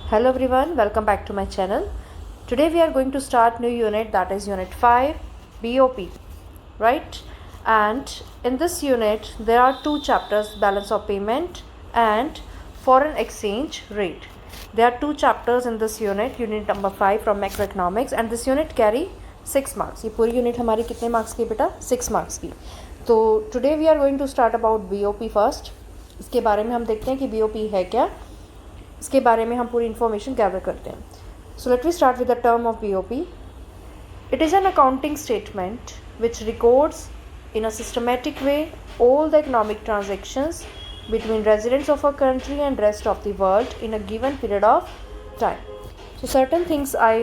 Hello everyone, welcome back to my channel. Today we are going to start new unit, that is unit 5 BOP, right? And in this unit there are two chapters, balance of payment and foreign exchange rate. There are two chapters in this unit number 5 from macroeconomics, and this unit carry 6 marks. ये पूरी unit हमारी कितने marks की बेटा? 6 marks की. तो today we are going to start about BOP first. इसके बारे में हम देखते हैं कि BOP है क्या, इसके बारे में हम पूरी इन्फॉर्मेशन गैदर करते हैं. So let we start with the term of BOP. It is an accounting statement which records in a systematic way all the economic transactions between residents of a country and rest of the world in a given period of time. So certain things I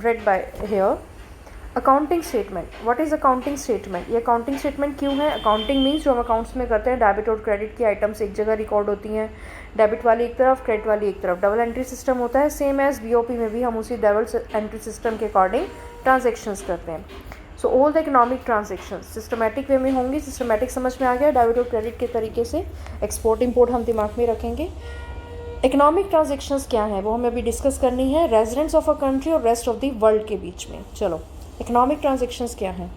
read by here. Accounting statement. What is accounting statement? ये accounting statement क्यों है? Accounting means जो हम accounts में करते हैं, debit और credit की आइटम्स एक जगह रिकॉर्ड होती हैं, डेबिट वाली एक तरफ, क्रेडिट वाली एक तरफ. डबल एंट्री सिस्टम होता है. सेम एज BOP में भी हम उसी डबल एंट्री सिस्टम के अकॉर्डिंग ट्रांजेक्शन्स करते हैं. So all the economic transaction systematic way में होंगी. सिस्टमेटिक समझ में आ गया, डेबिट और क्रेडिट के तरीके से. एक्सपोर्ट इंपोर्ट हम दिमाग में रखेंगे. इकोनॉमिक ट्रांजेक्शन्स क्या है वो हमें अभी डिस्कस करनी है, रेजिडेंट्स ऑफ अ कंट्री और रेस्ट ऑफ द वर्ल्ड के बीच में. चलो, इकोनॉमिक ट्रांजेक्शन्स क्या हैं?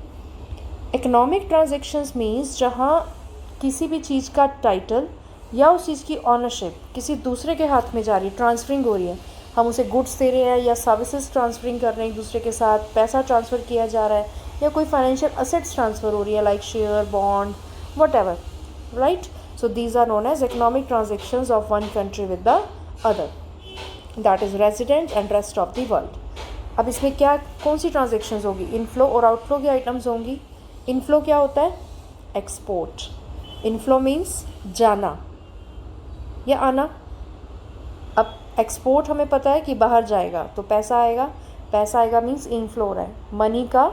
इकोनॉमिक ट्रांजेक्शन्स मीन्स जहाँ किसी भी चीज़ का टाइटल या उस चीज़ की ऑनरशिप किसी दूसरे के हाथ में जा रही है, ट्रांसफरिंग हो रही है. हम उसे गुड्स दे रहे हैं या सर्विसेज ट्रांसफरिंग कर रहे हैं एक दूसरे के साथ, पैसा ट्रांसफ़र किया जा रहा है, या कोई फाइनेंशियल असेट्स ट्रांसफ़र हो रही है like share, bond, whatever, right. So these are known as economic transactions of one country with the other, that is resident and rest of the world. अब इसमें क्या कौन सी ट्रांजेक्शन्स होगी? Inflow और आउटफ्लो की आइटम्स होंगी. Inflow क्या होता है? एक्सपोर्ट. इनफ्लो मीन्स जाना या आना. अब एक्सपोर्ट हमें पता है कि बाहर जाएगा तो पैसा आएगा. पैसा आएगा मीन्स इनफ्लो हो रहा है, मनी का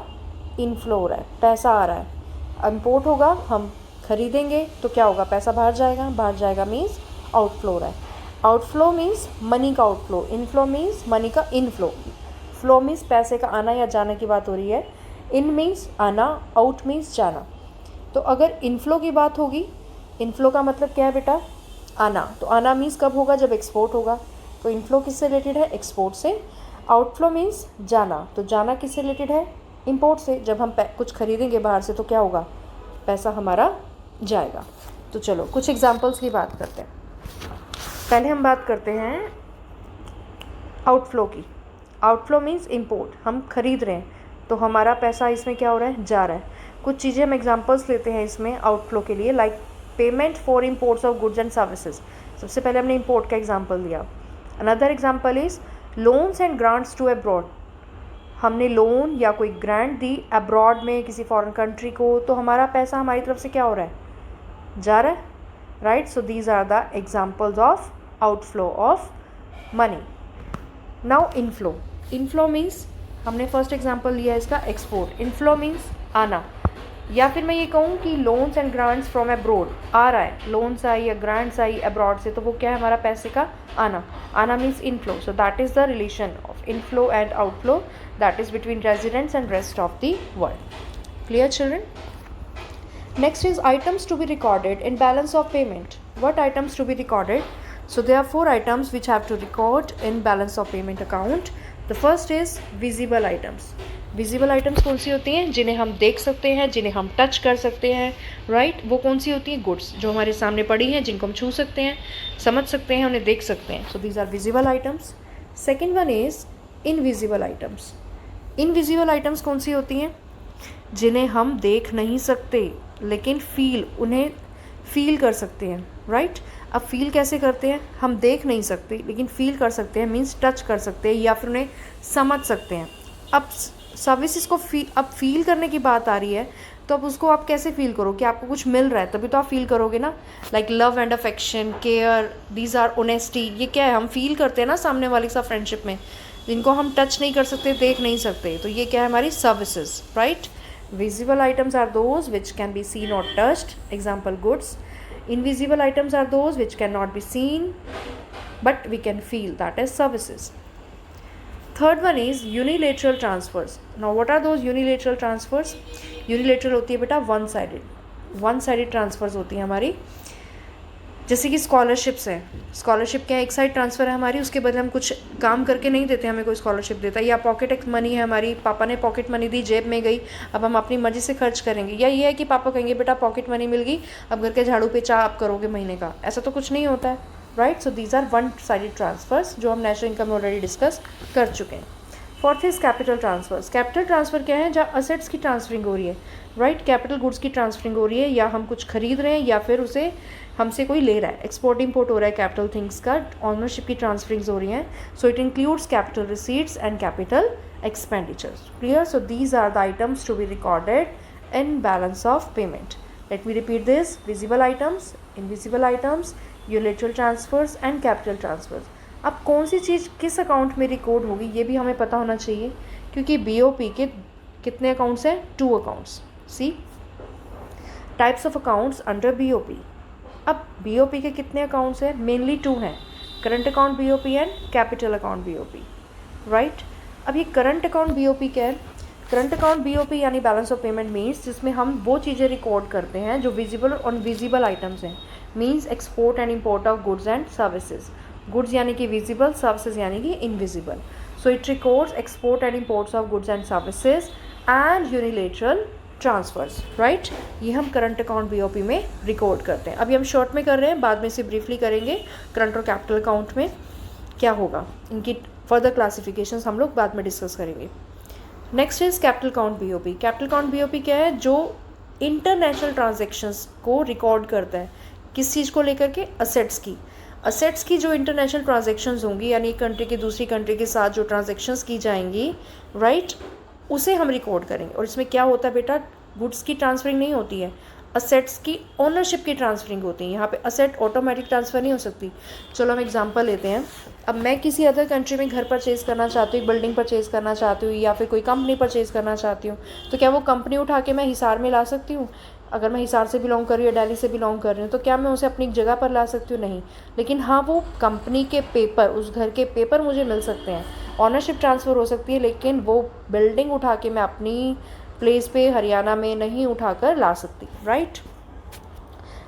इनफ्लो हो रहा है, पैसा आ रहा है. इम्पोर्ट होगा, हम खरीदेंगे तो क्या होगा? पैसा बाहर जाएगा. बाहर जाएगा मीन्स आउटफ्लो हो रहा है. आउटफ्लो मीन्स मनी का आउटफ्लो. इनफ्लो मीन्स मनी का इनफ्लो. फ्लो मीन्स पैसे का आना या जाने की बात हो रही है. इन मीन्स आना, आउट मीन्स जाना. तो अगर इनफ्लो की बात होगी, इनफ्लो का मतलब क्या है बेटा? आना. तो आना मीन्स कब होगा? जब एक्सपोर्ट होगा. तो इनफ्लो किससे रिलेटेड है? एक्सपोर्ट से. आउटफ्लो मीन्स जाना. तो जाना किससे रिलेटेड है? इम्पोर्ट से. जब हम कुछ खरीदेंगे बाहर से तो क्या होगा? पैसा हमारा जाएगा. तो चलो कुछ एग्जाम्पल्स की बात करते हैं. पहले हम बात करते हैं आउटफ्लो की. Outflow means import. हम खरीद रहे हैं तो हमारा पैसा इसमें क्या हो रहा है? जा रहा है. कुछ चीज़ें हम एग्जांपल्स लेते हैं इसमें आउटफ्लो के लिए, like payment for imports of goods and services. सबसे पहले हमने इम्पोर्ट का एग्जांपल दिया. Another example is loans and grants to abroad. हमने लोन या कोई ग्रांट दी अब्रॉड में किसी फॉरेन कंट्री को, तो हमारा पैसा हमारी तरफ से क्या हो रहा है? जा रहा है, right. So these are the examples of outflow of money. Now inflow. Inflow means हमने फर्स्ट एग्जांपल लिया इसका एक्सपोर्ट. इनफ्लो मीन्स आना. या फिर मैं ये कहूँ कि loans and grants from abroad आ रहा है, लोन्स आई या ग्रांट्स आई अब्रॉड से, तो वो क्या है? हमारा पैसे का आना. आना means inflow. So that is the relation of inflow and outflow, that is between residents and rest of the world. Clear children? Next is items to be recorded in balance of payment. What items to be recorded? So there are 4 items which have to record in balance of payment account. The first is visible items. Visible items कौन सी होती हैं? जिन्हें हम देख सकते हैं, जिन्हें हम टच कर सकते हैं, राइट. वो कौन सी होती हैं? गुड्स जो हमारे सामने पड़ी हैं, जिनको हम छू सकते हैं, समझ सकते हैं, उन्हें देख सकते हैं. So these are visible items. Second one is invisible items. Invisible items कौन सी होती हैं? जिन्हें हम देख नहीं सकते लेकिन उन्हें फील कर सकते हैं, राइट. अब फील कैसे करते हैं? हम देख नहीं सकते लेकिन फील कर सकते हैं, मीन्स टच कर सकते हैं या फिर उन्हें समझ सकते हैं. अब सर्विसेज को अब फील करने की बात आ रही है, तो अब उसको आप कैसे फील करो? कि आपको कुछ मिल रहा है तभी तो आप फील करोगे ना. Like love and affection, care, these are honesty. ये क्या है? हम फील करते हैं ना सामने वाले के साथ फ्रेंडशिप में, जिनको हम टच नहीं कर सकते, देख नहीं सकते. तो ये क्या है? हमारी services, right. Visible items are those which can be seen or touched, example goods. Invisible items are those which cannot be seen but we can feel, that is services. Third one is unilateral transfers. Now what are those unilateral transfers? Unilateral होती है बेटा one sided transfers होती है हमारी. जैसे कि scholarships हैं, scholarship क्या है, एक साइड ट्रांसफ़र है हमारी, उसके बदले हम कुछ काम करके नहीं देते, हमें कोई स्कॉलरशिप देता है। या पॉकेट मनी है हमारी, पापा ने पॉकेट मनी दी, जेब में गई, अब हम अपनी मर्ज़ी से खर्च करेंगे। या ये है कि पापा कहेंगे बेटा पॉकेट मनी मिल गई, अब घर के झाड़ू पे चाह आप करोगे महीने का, ऐसा तो कुछ नहीं होता है, right. So these are one sided transfers जो हम नेशनल इनकम में ऑलरेडी डिस्कस कर चुके हैं। Fourth is capital transfers. Capital transfer क्या है, जहाँ असेट्स की ट्रांसफरिंग हो रही है, राइट, कैपिटल गुड्स की ट्रांसफरिंग हो रही है, या हम कुछ खरीद रहे हैं या फिर उसे हमसे कोई ले रहा है, एक्सपोर्ट इंपोर्ट हो रहा है कैपिटल थिंग्स का, ऑनरशिप की ट्रांसफरिंग्स हो रही हैं। So it includes capital receipts and capital expenditures. Clear? So these are the items to be recorded in balance of payment. Let me repeat this: visible items, invisible items, unilateral transfers and capital transfers. अब कौन सी चीज़ किस account में record होगी ये भी हमें पता होना चाहिए, क्योंकि बीओपी के कितने अकाउंट्स हैं? 2 accounts. See types of accounts under BOP. अब बीओपी के कितने अकाउंट्स हैं? मेनली 2 हैं, current account BOP and capital account BOP, right. अब ये करंट अकाउंट बीओपी क्या है? करंट अकाउंट बीओपी यानी बैलेंस ऑफ पेमेंट मीन्स जिसमें हम वो चीज़ें रिकॉर्ड करते हैं जो विजिबल और इनविजिबल आइटम्स हैं। Means export and import of goods and services. Goods यानी कि विजिबल, सर्विसेज यानी कि invisible. So it records export and imports of goods and services and unilateral transfers, right. ये हम करंट अकाउंट बीओपी में record करते हैं। अभी हम शॉर्ट में कर रहे हैं, बाद में से ब्रीफली करेंगे करंट और कैपिटल अकाउंट में क्या होगा, इनकी फर्दर क्लासिफिकेशंस हम लोग बाद में डिस्कस करेंगे। Next is capital account BOP. Capital account BOP क्या है? जो इंटरनेशनल ट्रांजेक्शन्स को रिकॉर्ड करता है। किस चीज़ को लेकर के? असेट्स की। असेट्स की जो इंटरनेशनल ट्रांजेक्शन्स होंगी, यानी एक कंट्री की दूसरी कंट्री के साथ जो ट्रांजेक्शन्स की जाएंगी, राइट, उसे हम रिकॉर्ड करेंगे। और इसमें क्या होता है बेटा? गुड्स की ट्रांसफरिंग नहीं होती है, असेट्स की ओनरशिप की ट्रांसफरिंग होती है। यहाँ पे असेट ऑटोमेटिक ट्रांसफ़र नहीं हो सकती। चलो हम एग्जांपल लेते हैं। अब मैं किसी अदर कंट्री में घर परचेज़ करना चाहती हूँ, बिल्डिंग परचेज़ करना चाहती हूँ, या फिर कोई कंपनी परचेज़ करना चाहती हूँ, तो क्या वो कंपनी उठा के मैं हिसार में ला सकती हूँ? अगर मैं हिसार से बिलोंग कर रही हूँ या दिल्ली से बिलोंग कर रही हूँ, तो क्या मैं उसे अपनी जगह पर ला सकती हूँ? नहीं। लेकिन हाँ, वो कंपनी के पेपर, उस घर के पेपर मुझे मिल सकते हैं, ऑनरशिप ट्रांसफ़र हो सकती है, लेकिन वो बिल्डिंग उठा के मैं अपनी प्लेस पे हरियाणा में नहीं उठाकर ला सकती, right.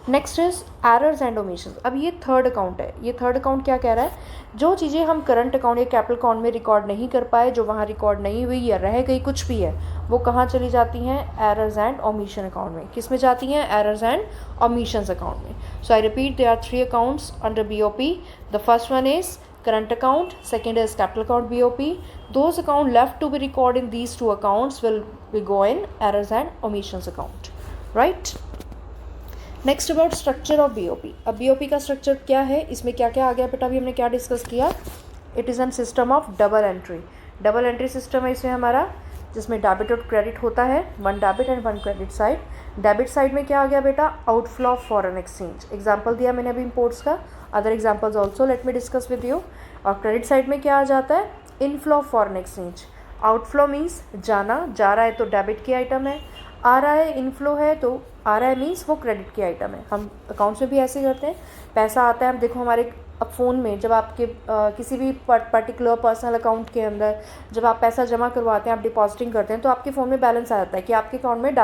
Next is errors and omissions. अब ये थर्ड अकाउंट है। ये थर्ड अकाउंट क्या कह रहा है? जो चीज़ें हम करंट अकाउंट या कैपिटल अकाउंट में रिकॉर्ड नहीं कर पाए, जो वहाँ रिकॉर्ड नहीं हुई या रह गई, कुछ भी है, वो कहाँ चली जाती हैं? एरर्स एंड ओमिशन अकाउंट में। किस में जाती हैं? एरर्स एंड ओमिशंस अकाउंट में। So I repeat, there are 3 accounts under BOP. The first one is current account, second is capital account BOP. Those account left to be recorded in these 2 accounts will be go in errors and omissions account, right? Next about structure of BOP. अब BOP का structure क्या है, इसमें क्या क्या आ गया बेटा? अभी हमने क्या डिस्कस किया? It is N system of double entry. Double entry system है इसमें हमारा, जिसमें डेबिट और क्रेडिट होता है, 1 debit and 1 credit side. Debit side में क्या आ गया बेटा? Outflow of foreign exchange. Example दिया मैंने अभी इम्पोर्ट्स का, other examples also let me discuss with you. और क्रेडिट साइड में क्या आ जाता है? Inflow of foreign exchange. Outflow means जाना, जा रहा है तो डेबिट की आइटम है, आ रहा है इनफ्लो है तो आ रहा है मीन्स वो क्रेडिट की आइटम है। हम अकाउंट्स में भी ऐसे करते हैं, पैसा आता है, हम देखो हमारे अब फ़ोन में जब आपके किसी भी पर्टिकुलर पर्सनल अकाउंट के अंदर जब आप पैसा जमा करवाते हैं, आप डिपॉजिटिंग करते हैं, तो आपके फ़ोन में बैलेंस आ जाता है कि आपके अकाउंट में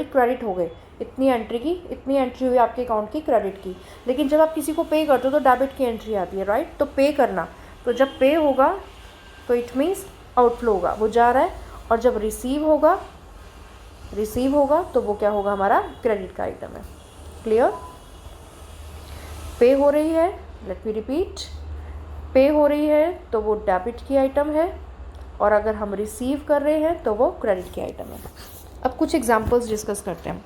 क्रेडिट हो गए, इतनी एंट्री हुई आपके अकाउंट की क्रेडिट की। लेकिन जब आप किसी को पे करते हो तो डेबिट की एंट्री आती है, राइट। तो पे करना, तो जब पे होगा तो इट मीन्स आउटफ्लो होगा, वो जा रहा है। और जब रिसीव होगा तो वो क्या होगा? हमारा क्रेडिट का आइटम है। क्लियर? पे हो रही है, लेट मी रिपीट, पे हो रही है तो वो डेबिट की आइटम है, और अगर हम रिसीव कर रहे हैं तो वो क्रेडिट की आइटम है। अब कुछ एग्जांपल्स डिस्कस करते हैं।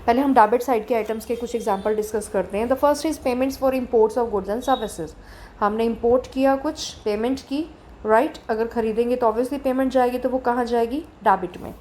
पहले हम डेबिट साइड के आइटम्स के कुछ एग्जांपल डिस्कस करते हैं। The first is payments for imports of goods and services. हमने इंपोर्ट किया, कुछ पेमेंट की, राइट। अगर खरीदेंगे तो ऑब्वियसली पेमेंट जाएगी, तो वो कहाँ जाएगी? डेबिट में।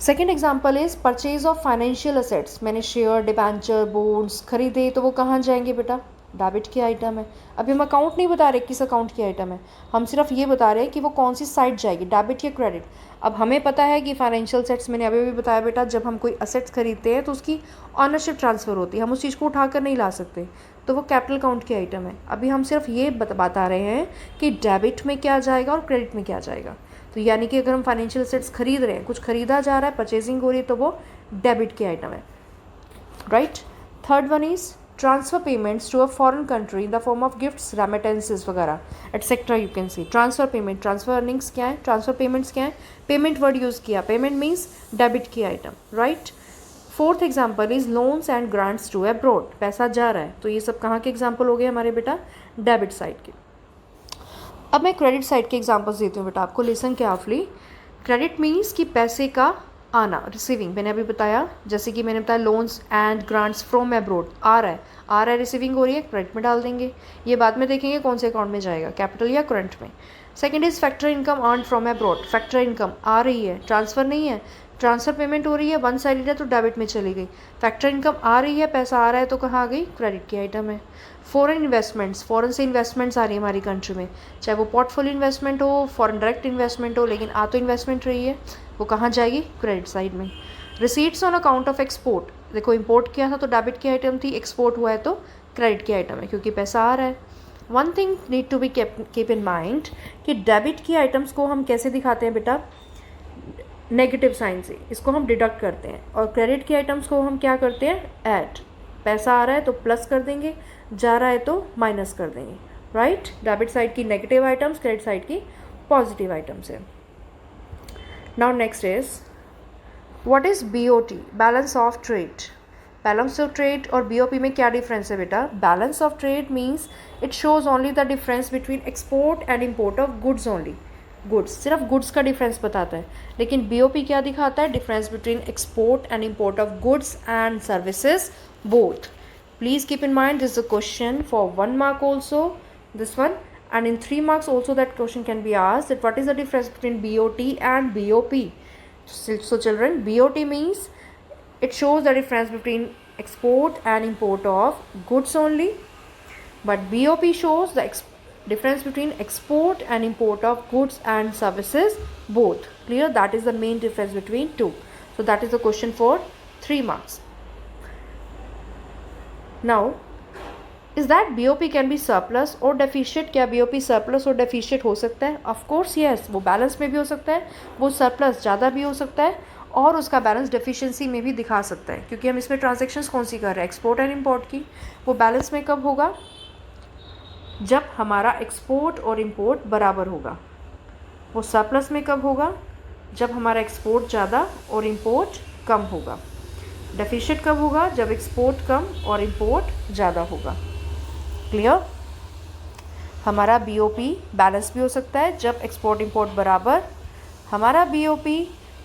Second example is purchase of financial assets. मैंने शेयर, डिबेंचर, बॉन्ड्स खरीदे, तो वो कहाँ जाएंगे बेटा? डेबिट की आइटम है। अभी हम अकाउंट नहीं बता रहे किस अकाउंट की आइटम है, हम सिर्फ ये बता रहे हैं कि वो कौन सी साइड जाएगी, डेबिट या क्रेडिट। अब हमें पता है कि फाइनेंशियल असेट्स, मैंने अभी भी बताया बेटा, जब हम कोई असेट्स खरीदते हैं तो उसकी ऑनरशिप ट्रांसफ़र होती है, हम उस चीज़ को उठाकर नहीं ला सकते, तो वो कैपिटल अकाउंट की आइटम है। अभी हम सिर्फ ये बता रहे हैं कि डेबिट में क्या जाएगा और क्रेडिट में क्या जाएगा। तो यानी कि अगर हम फाइनेंशियल असेट्स खरीद रहे हैं, कुछ खरीदा जा रहा है, परचेजिंग हो रही है, तो वो डेबिट की आइटम है, right. Third one is transfer payments to a foreign country in the form of gifts, remittances वगैरह etcetera you can see. Transfer payment, transfer earnings क्या है, ट्रांसफर पेमेंट्स क्या है, पेमेंट वर्ड यूज़ किया, payment means debit की item, right. Fourth example is loans and grants to abroad, पैसा जा रहा है, तो ये सब कहाँ के एग्जाम्पल हो गए हमारे बेटा, डेबिट साइड के। अब मैं क्रेडिट साइड के एग्जाम्पल्स देती हूँ बेटा आपको, लिसन केयरफुली। क्रेडिट मीन्स कि पैसे का आना, रिसीविंग, मैंने अभी बताया, जैसे कि मैंने बताया loans and grants from abroad, आ रहा है, रिसीविंग हो रही है, क्रेडिट में डाल देंगे। ये बाद में देखेंगे कौन से अकाउंट में जाएगा, कैपिटल या करंट में। Second is factor income earn from abroad, factor income आ रही है, ट्रांसफर नहीं है, ट्रांसफर पेमेंट हो रही है, वन साइडेड है तो डेबिट में चली गई। फैक्टर इनकम आ रही है, पैसा आ रहा है तो कहाँ आ गई, क्रेडिट की आइटम है। फॉरेन इन्वेस्टमेंट्स, फॉरेन से इन्वेस्टमेंट्स आ रही है हमारी कंट्री में, चाहे वो पोर्टफोलियो इन्वेस्टमेंट हो, फॉरेन डायरेक्ट इन्वेस्टमेंट हो, लेकिन आ तो इन्वेस्टमेंट रही है, वो कहाँ जाएगी, क्रेडिट साइड में। Receipts on account of export, देखो इंपोर्ट किया था तो डेबिट की आइटम थी, एक्सपोर्ट हुआ है तो क्रेडिट की आइटम है क्योंकि पैसा आ रहा है। One thing need to be keep in mind कि डेबिट की आइटम्स को हम कैसे दिखाते हैं बेटा, नेगेटिव साइन से, इसको हम डिडक्ट करते हैं, और क्रेडिट की आइटम्स को हम क्या करते हैं, ऐड, पैसा आ रहा है तो प्लस कर देंगे, जा रहा है तो माइनस कर देंगे, राइट। डेबिट साइड की नेगेटिव आइटम्स, क्रेडिट साइड की पॉजिटिव आइटम्स है। Now next is what is BOT, balance of trade. Balance of trade और BOP में क्या डिफरेंस है बेटा, balance of trade means it shows only the difference between export and import of goods only, goods, सिर्फ goods का difference बताता है। लेकिन BOP क्या दिखाता है, difference between export and import of goods and services both. Please keep in mind this is a question for 1 mark also, this one, and in 3 marks also that question can be asked, that what is the difference between BOT and BOP. So children, BOT means it shows the difference between export and import of goods only, but BOP shows the difference between export and import of goods and services both. Clear? That is the main difference between two. So that is the question for 3 marks. Now, is that BOP can be surplus or deficit? क्या BOP surplus और deficit हो सकता है? Of course yes, वो balance में भी हो सकता है, वो surplus ज़्यादा भी हो सकता है, और उसका बैलेंस डेफिशिएंसी में भी दिखा सकता है, क्योंकि हम इसमें ट्रांजेक्शन्स कौन सी कर रहे हैं, एक्सपोर्ट एंड इम्पोर्ट की। वो बैलेंस में कब होगा, जब हमारा एक्सपोर्ट और इम्पोर्ट बराबर होगा। वो सरप्लस में कब होगा, जब हमारा एक्सपोर्ट ज़्यादा और इम्पोर्ट कम होगा। डेफिशिट कब होगा, जब एक्सपोर्ट कम और इम्पोर्ट ज़्यादा होगा। क्लियर? हमारा BOP बैलेंस भी हो सकता है जब एक्सपोर्ट इम्पोर्ट बराबर, हमारा BOP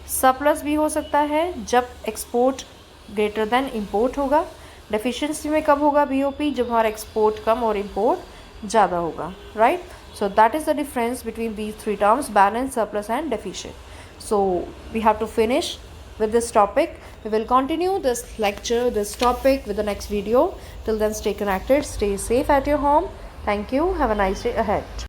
सरप्लस भी हो सकता है जब एक्सपोर्ट ग्रेटर देन इम्पोर्ट होगा। डेफिशिएंसी में कब होगा BOP, जब हमारा एक्सपोर्ट कम और इम्पोर्ट ज़्यादा होगा, right. So that is the difference between these three terms, balance, surplus and deficit. So we have to finish with this topic. We will continue this lecture, this topic with the next video. Till then, stay connected, stay safe at your home. Thank you. Have a nice day ahead.